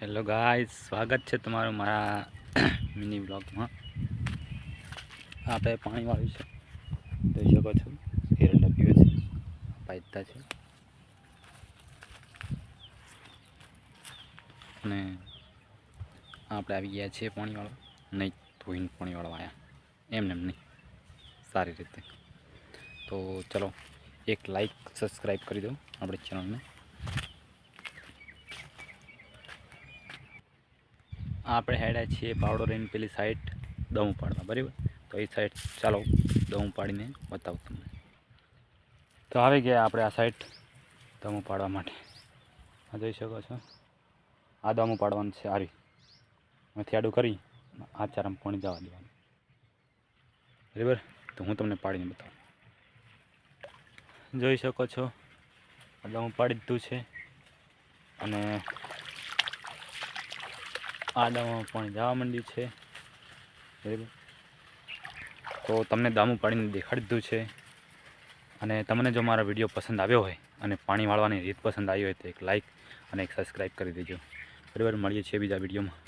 Hello guys, સ્વાગત છે તમારું મારા મિની બ્લોગમાં. આપણે પાણી વાળ્યું છે, જોઈ શકો છો. એરંડા પીવે છે, પાયતા છે. અને આપણે આવી ગયા છીએ પાણી વાળવા. નહીં ધોઈને પાણી વાળવા આવ્યા, એમને એમ નહીં, સારી રીતે. તો ચલો, એક લાઈક સબસ્ક્રાઈબ કરી દો આપણી ચેનલને. આપણે હેડ્યા છીએ પાવડો રહીને પેલી સાઈડ દમ પાડવા, બરાબર. તો એ સાઈડ ચાલો દમ પાડીને બતાવું તમને. તો આવી ગયા આપણે આ સાઈડ દમ પાડવા માટે. આ જોઈ શકો છો, આ દમ પાડવાનું છે. આવી એમાંથી આડું કરી આ ચારામાં પાણી જવા દેવાનું, બરાબર. તો હું તમને પાડીને બતાવું. જોઈ શકો છો, આ દમ પાડી દીધું છે. અને આડામાં પાણી જવા માંડ્યું છે, બરાબર. તો તમને દામું પાડીને દેખાડી દીધું છે. અને તમને જો મારો વિડીયો પસંદ આવ્યો હોય અને પાણી વાળવાની રીત પસંદ આવી હોય તો એક લાઈક અને એક સબસ્ક્રાઈબ કરી દેજો, બરાબર. મળીએ છીએ બીજા વિડીયોમાં.